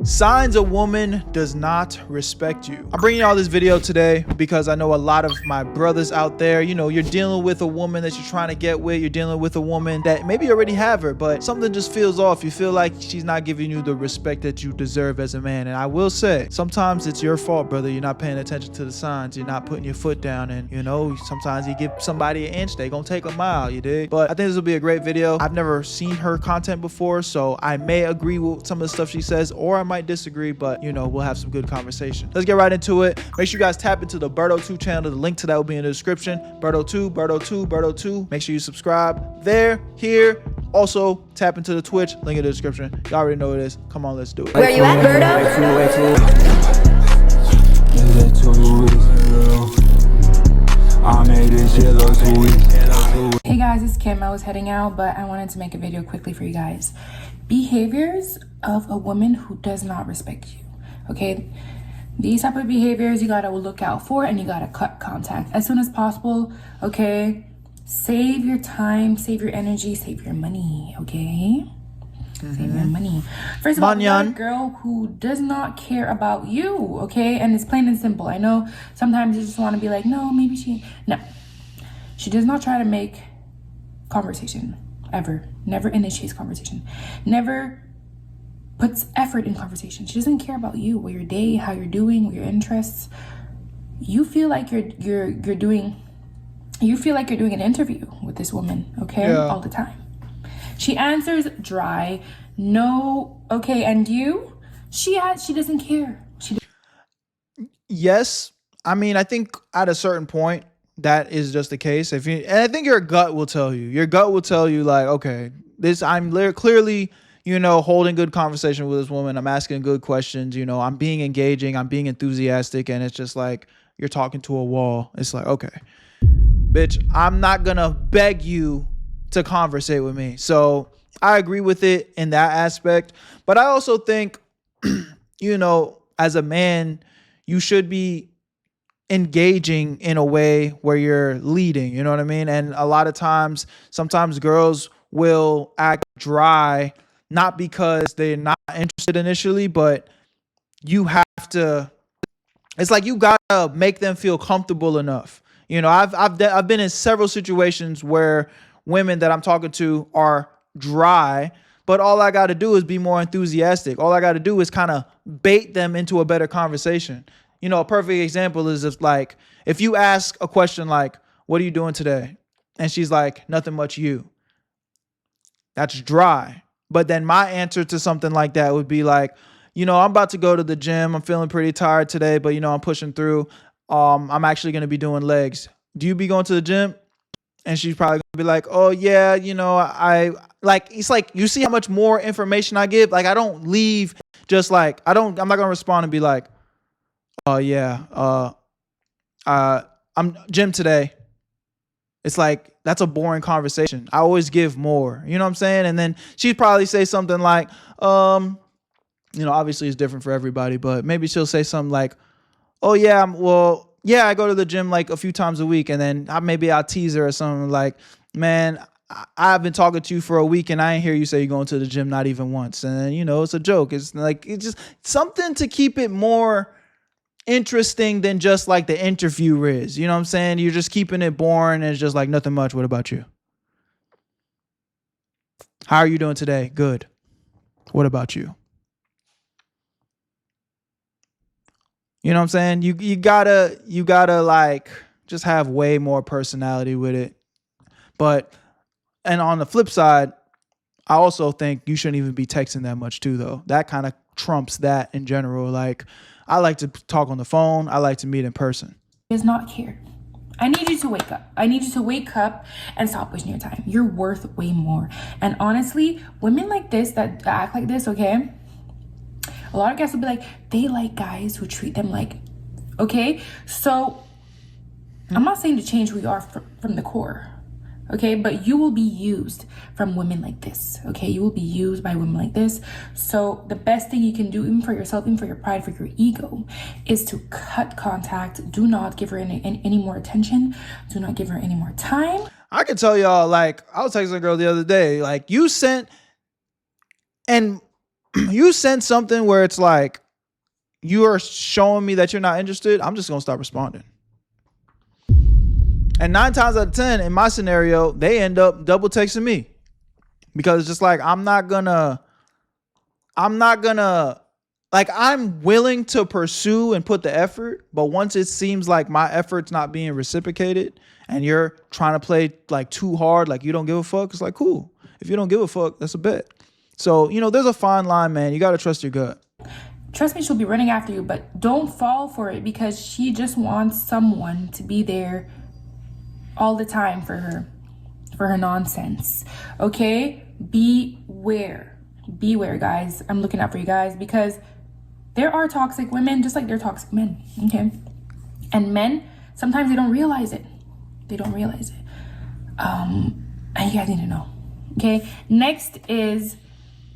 Signs a woman does not respect you. I'm bringing y'all this video today because I know a lot of my brothers out there, you know, you're dealing with a woman that you're trying to get with. You're dealing with a woman that maybe you already have her, but something just feels off. You feel like she's not giving you the respect that you deserve as a man. And I will say, sometimes it's your fault, brother. You're not paying attention to the signs. You're not putting your foot down. And, you know, sometimes you give somebody an inch, they gonna take a mile, you dig? But I think this will be a great video. I've never seen her content before, so I may agree with some of the stuff she says, or I might disagree, but you know, we'll have some good conversation. Let's get right into it. Make sure you guys tap into the Berto 2 channel. The link to that will be in the description. Berto 2, Berto 2, Berto 2. Make sure you subscribe there, here. Also, tap into the Twitch, link in the description. Y'all already know what it is. Come on, let's do it. Where you at, Berto? Hey guys, it's Kim. I was heading out, but I wanted to make a video quickly for you guys. Behaviors of a woman who does not respect you. Okay, these type of behaviors you gotta look out for, and you gotta cut contact as soon as possible. Okay, save your time, save your energy, save your money. Okay, save your money. First of all, you're a girl who does not care about you. Okay, and it's plain and simple. I know sometimes you just want to be like, no, maybe she does not try to make conversation ever. Never initiates conversation. Never puts effort in conversation. She doesn't care about you, what your day, how you're doing, what your interests. You feel like you're doing an interview with this woman, okay? Yeah. All the time. She answers dry, no, okay, and you? She doesn't care. Yes, I mean, I think at a certain point that is just the case. And I think your gut will tell you. Your gut will tell you, like, okay, I'm clearly, you know, holding good conversation with this woman. I'm asking good questions. You know, I'm being engaging. I'm being enthusiastic, and it's just like you're talking to a wall. It's like, okay, bitch, I'm not gonna beg you to conversate with me. So I agree with it in that aspect. But I also think, you know, as a man, you should be engaging in a way where you're leading, you know what I mean? And a lot of times, sometimes girls will act dry, not because they're not interested initially, but you have to, it's like you gotta make them feel comfortable enough. You know, I've been in several situations where women that I'm talking to are dry, but all I gotta do is be more enthusiastic. All I gotta do is kind of bait them into a better conversation. You know, a perfect example is if you ask a question like, what are you doing today? And she's like, nothing much, you. That's dry. But then my answer to something like that would be like, you know, I'm about to go to the gym. I'm feeling pretty tired today, but you know, I'm pushing through. I'm actually going to be doing legs. Do you be going to the gym? And she's probably gonna be like, oh yeah, you know, it's like, you see how much more information I give? Like, I don't leave just like, I'm not gonna respond and be like, oh yeah, I'm gym today. It's like, that's a boring conversation. I always give more, you know what I'm saying? And then she'd probably say something like, you know, obviously it's different for everybody, but maybe she'll say something like, oh yeah, well, yeah, I go to the gym like a few times a week. And then maybe I'll tease her or something like, man, I've been talking to you for a week and I ain't hear you say you're going to the gym not even once. And then, you know, it's a joke. It's like, it's just something to keep it more interesting than just like the interview is. You know what I'm saying? You're just keeping it boring and it's just like, nothing much. What about you? How are you doing today? Good. What about you? You know what I'm saying? You gotta like just have way more personality with it. And on the flip side, I also think you shouldn't even be texting that much too, though. That kind of trumps that in general. Like, I like to talk on the phone. I like to meet in person. Does not care. I need you to wake up. I need you to wake up and stop wasting your time. You're worth way more. And honestly, women like this that act like this, okay? A lot of guys will be like, they like guys who treat them like, okay? So I'm not saying to change who you are from the core, okay? But you will be used from women like this, okay? You will be used by women like this. So the best thing you can do, even for yourself, even for your pride, for your ego, is to cut contact. Do not give her any more attention. Do not give her any more time. I can tell y'all, like, I was texting a girl the other day, like, you sent, and you send something where it's like you are showing me that you're not interested, I'm just gonna stop responding. And 9 times out of 10 in my scenario, they end up double texting me because it's just like I'm not gonna like I'm willing to pursue and put the effort, but once it seems like my effort's not being reciprocated and you're trying to play like too hard, like you don't give a fuck, it's like cool. If you don't give a fuck, that's a bet. So, you know, there's a fine line, man. You got to trust your gut. Trust me, she'll be running after you, but don't fall for it because she just wants someone to be there all the time for her nonsense. Okay? Beware, guys. I'm looking out for you guys because there are toxic women just like there are toxic men. Okay? And men, sometimes they don't realize it. And you guys need to know. Okay? Next is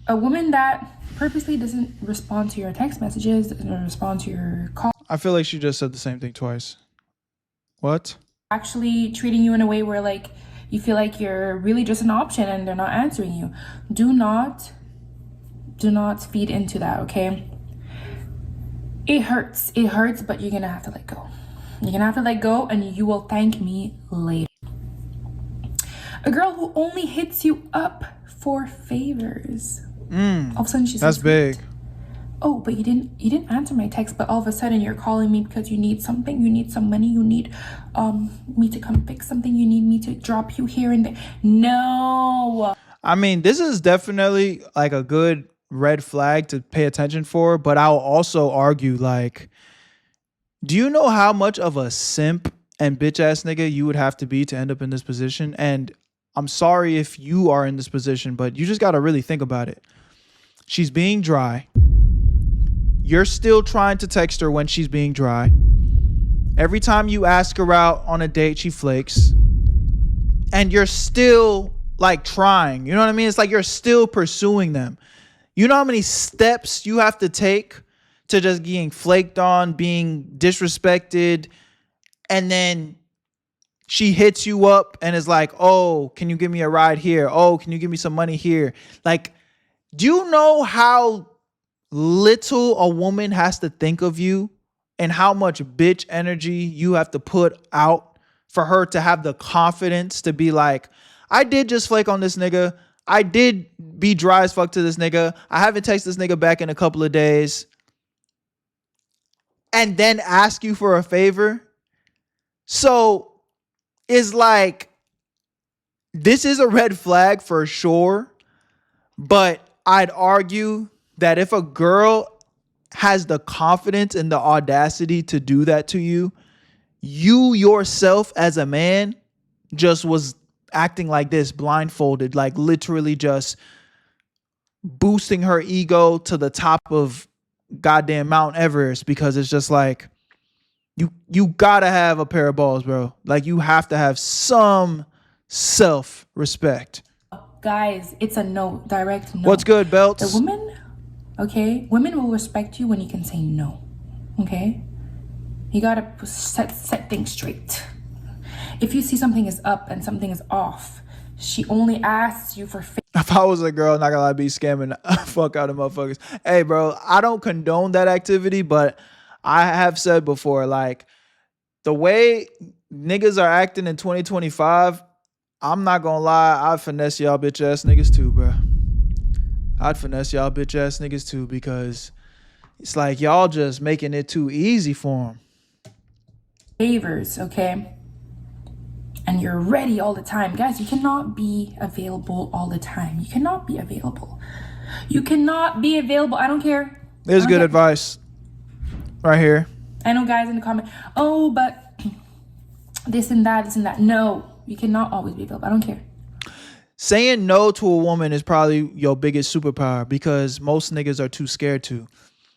a woman that purposely doesn't respond to your text messages, doesn't respond to your call. I feel like she just said the same thing twice. What? Actually treating you in a way where like you feel like you're really just an option and they're not answering you. Do not feed into that, okay? It hurts, but you're gonna have to let go. You're gonna have to let go and you will thank me later. A girl who only hits you up for favors. All of a sudden she's that's big. Oh, but you didn't answer my text, but all of a sudden you're calling me because you need something, you need some money, you need me to come fix something, you need me to drop you here and there. No. I mean, this is definitely like a good red flag to pay attention for, but I'll also argue like, do you know how much of a simp and bitch ass nigga you would have to be to end up in this position? And I'm sorry if you are in this position, but you just got to really think about it. She's being dry. You're still trying to text her when she's being dry. Every time you ask her out on a date, she flakes. And you're still like trying. You know what I mean? It's like you're still pursuing them. You know how many steps you have to take to just being flaked on, being disrespected, and then she hits you up and is like, oh, can you give me a ride here? Oh, can you give me some money here? Like, do you know how little a woman has to think of you and how much bitch energy you have to put out for her to have the confidence to be like, I did just flake on this nigga. I did be dry as fuck to this nigga. I haven't texted this nigga back in a couple of days. And then ask you for a favor. So it's like, this is a red flag for sure. But I'd argue that if a girl has the confidence and the audacity to do that to you, you yourself as a man just was acting like this, blindfolded, like literally just boosting her ego to the top of goddamn Mount Everest, because it's just like, you gotta have a pair of balls, bro. Like you have to have some self-respect. Guys, it's a no, direct no. What's good, Belts? The woman, okay, women will respect you when you can say no, okay? You gotta set things straight. If you see something is up and something is off, she only asks you for favors. If I was a girl, not gonna lie, be scamming the fuck out of motherfuckers. Hey, bro, I don't condone that activity, but I have said before, like, the way niggas are acting in 2025, I'm not gonna lie, I'd finesse y'all bitch ass niggas too, bro. I'd finesse y'all bitch ass niggas too, because it's like y'all just making it too easy for them. Favors, okay? And you're ready all the time. Guys, you cannot be available all the time. You cannot be available. You cannot be available. I don't care. There's good advice right here. I know guys in the comment, oh, but this and that. No, you cannot always be available. I don't care. Saying no to a woman is probably your biggest superpower, because most niggas are too scared to.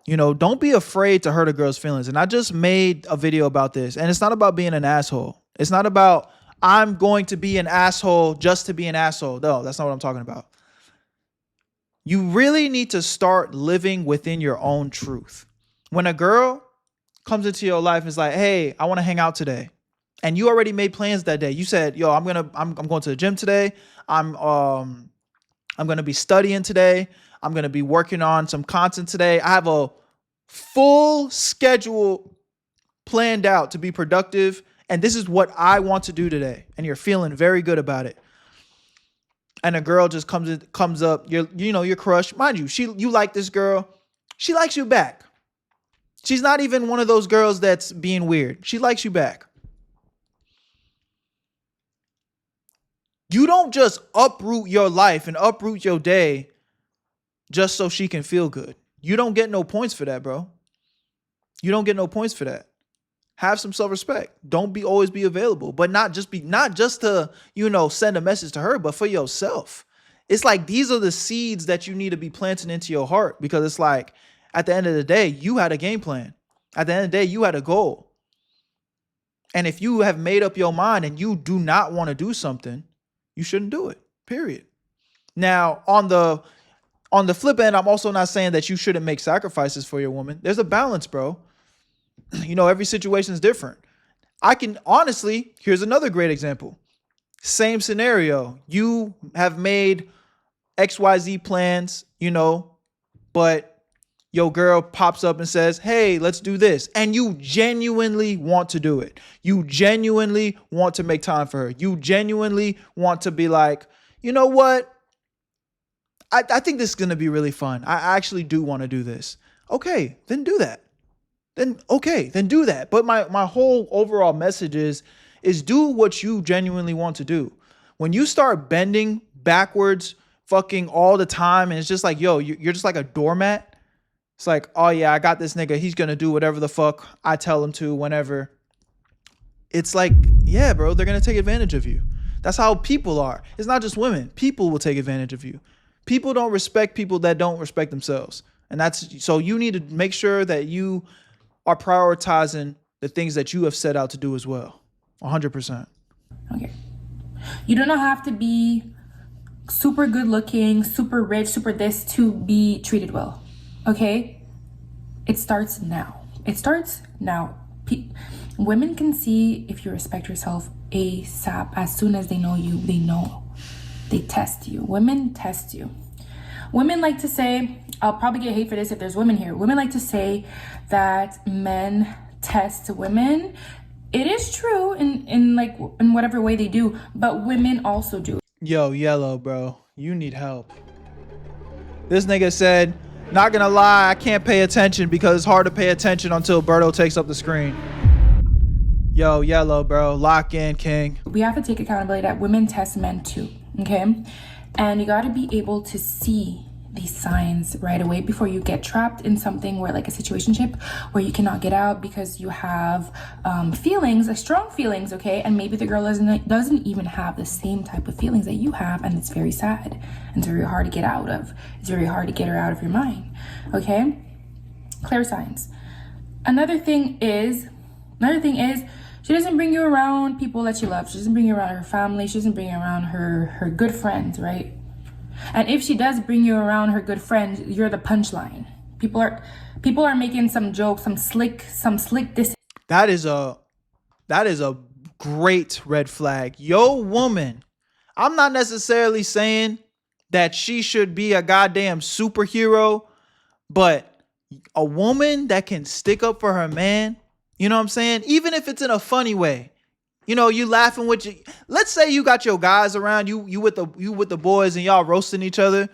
You know, don't be afraid to hurt a girl's feelings. And I just made a video about this. And it's not about being an asshole. It's not about, I'm going to be an asshole just to be an asshole. No, that's not what I'm talking about. You really need to start living within your own truth. When a girl comes into your life and is like, hey, I want to hang out today, and you already made plans that day. You said, yo, I'm going to the gym today. I'm going to be studying today. I'm going to be working on some content today. I have a full schedule planned out to be productive. And this is what I want to do today. And you're feeling very good about it. And a girl just comes up, your crush. Mind you, you like this girl. She likes you back. She's not even one of those girls that's being weird. She likes you back. You don't just uproot your life and uproot your day just so she can feel good. You don't get no points for that, bro. You don't get no points for that. Have some self-respect. Don't always be available, but not just to, send a message to her, but for yourself. It's like, these are the seeds that you need to be planting into your heart, because it's like, at the end of the day, you had a game plan. At the end of the day, you had a goal. And if you have made up your mind and you do not want to do something, you shouldn't do it, period. Now, on the flip end, I'm also not saying that you shouldn't make sacrifices for your woman. There's a balance, bro. Every situation is different. Here's another great example. Same scenario. You have made XYZ plans, but your girl pops up and says, hey, let's do this. And you genuinely want to do it. You genuinely want to make time for her. You genuinely want to be like, you know what? I think this is going to be really fun. I actually do want to do this. Okay, then do that. Then do that. But my whole overall message is do what you genuinely want to do. When you start bending backwards fucking all the time, and it's just like, yo, you're just like a doormat. It's like, oh yeah, I got this nigga. He's going to do whatever the fuck I tell him to whenever. It's like, yeah, bro, they're going to take advantage of you. That's how people are. It's not just women. People will take advantage of you. People don't respect people that don't respect themselves. And so you need to make sure that you are prioritizing the things that you have set out to do as well. 100%. Okay. You do not have to be super good looking, super rich, super this to be treated well. Okay? It starts now. Women can see if you respect yourself ASAP. As soon as they know you, they know. They test you. Women test you. Women like to say, I'll probably get hate for this if there's women here. Women like to say that men test women. It is true in whatever way they do, but women also do. Yo, Yellow, bro, you need help. This nigga said, not gonna lie, I can't pay attention because it's hard to pay attention until Berto takes up the screen. Yo, Yellow, bro, lock in, king. We have to take accountability that women test men too, okay? And you got to be able to see these signs right away before you get trapped in something where, like a situationship where you cannot get out because you have strong feelings, okay? And maybe the girl doesn't even have the same type of feelings that you have, and it's very sad and it's very hard to get out of. It's very hard to get her out of your mind, okay? Clear signs. Another thing is she doesn't bring you around people that she loves. She doesn't bring you around her family. She doesn't bring you around her good friends, right? And if she does bring you around her good friends, you're the punchline. People are making some jokes, some slick this. That is a great red flag. Yo, woman, I'm not necessarily saying that she should be a goddamn superhero, but a woman that can stick up for her man, you know what I'm saying? Even if it's in a funny way. You laughing with you. Let's say you got your guys around, you with the boys and y'all roasting each other,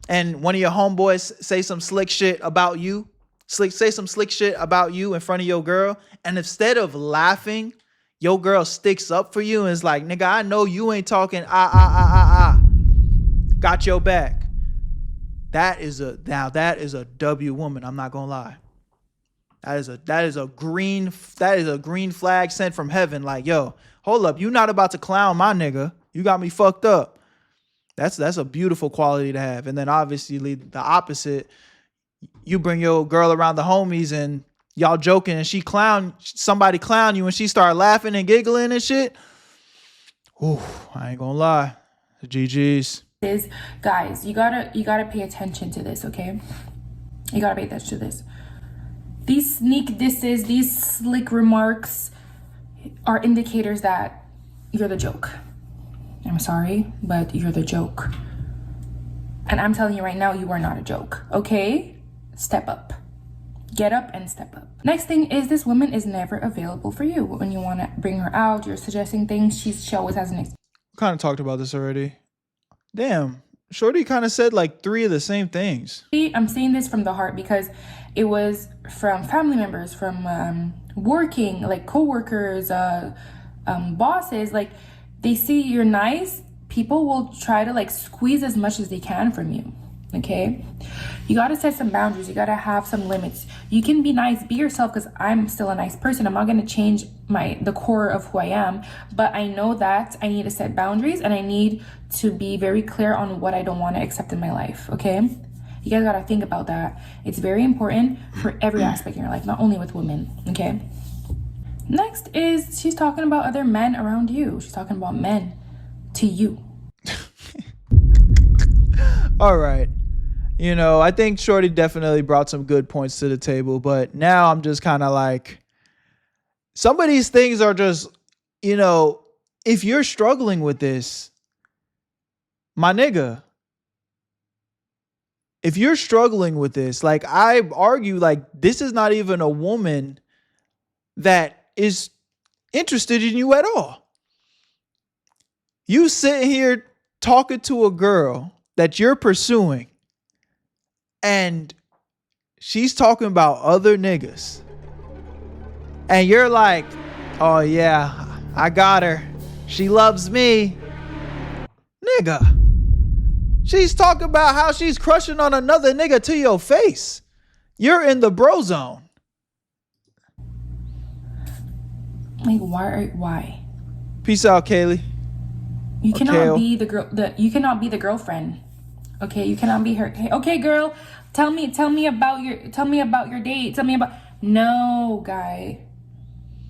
and one of your homeboys say some slick shit about you. Say some slick shit about you in front of your girl, and instead of laughing, your girl sticks up for you and is like, nigga, I know you ain't talking got your back. That is a W woman, I'm not gonna lie. That is a green flag sent from heaven. Like, yo, hold up, you not about to clown my nigga. You got me fucked up. That's a beautiful quality to have. And then obviously the opposite, you bring your girl around the homies and y'all joking and somebody clown you and she start laughing and giggling and shit. Ooh, I ain't gonna lie. The GG's. Guys, you gotta pay attention to this, okay? You gotta pay attention to this. These sneak disses, these slick remarks are indicators that you're the joke. I'm sorry, but you're the joke. And I'm telling you right now, you are not a joke, okay? Step up. Get up and step up. Next thing is, this woman is never available for you. When you want to bring her out, you're suggesting things, she always has an excuse. Kind of talked about this already. Damn, Shorty kind of said like 3 of the same things. I'm saying this from the heart because it was from family members, from working, like co-workers, bosses. Like, they see you're nice, people will try to like squeeze as much as they can from you. Okay, you got to set some boundaries. You got to have some limits. You can be nice, be yourself, because I'm still a nice person. I'm not going to change the core of who I am, but I know that I need to set boundaries, and I need to be very clear on what I don't want to accept in my life. Okay, you guys got to think about that. It's very important for every aspect in your life, not only with women. Okay, next is, she's talking about other men around you. She's talking about men to you. All right. You know, I think Shorty definitely brought some good points to the table, but now I'm just kind of like, some of these things are just, you know, if you're struggling with this, my nigga, if you're struggling with this, like, I argue, like, this is not even a woman that is interested in you at all. You sitting here talking to a girl that you're pursuing, and she's talking about other niggas, and you're like, oh yeah, I got her, she loves me. Nigga, she's talking about how she's crushing on another nigga to your face. You're in the bro zone. Like, why? Peace out, Kaylee. You cannot be the girl. You cannot be the girlfriend. Okay, you cannot be her. Hey, okay, girl, tell me about your date. Tell me about. No, guy.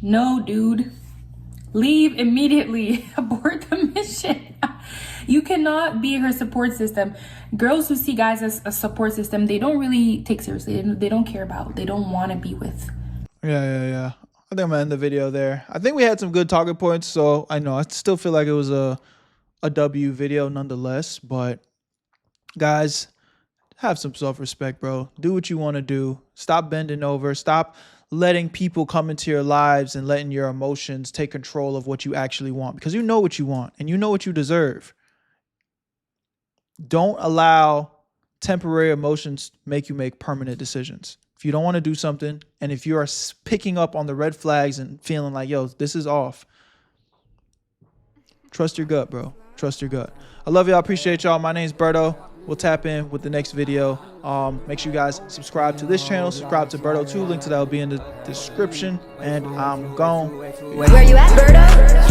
No, dude. Leave immediately. Abort the mission. You cannot be her support system. Girls who see guys as a support system, they don't really take seriously. They don't care about. They don't want to be with. Yeah. I think I'm gonna end the video there. I think we had some good talking points, so I know I still feel like it was a W video nonetheless. But guys, have some self-respect, bro. Do what you want to do. Stop bending over. Stop letting people come into your lives and letting your emotions take control of what you actually want, because you know what you want and you know what you deserve. Don't allow temporary emotions make you make permanent decisions. If you don't want to do something, and if you are picking up on the red flags and feeling like, yo, this is off, trust your gut, bro. Trust your gut. I love y'all. Appreciate y'all. My name's Berto. We'll tap in with the next video. Make sure you guys subscribe to this channel. Subscribe to Berto too. Link to that will be in the description. And I'm gone. Where you at, Berto?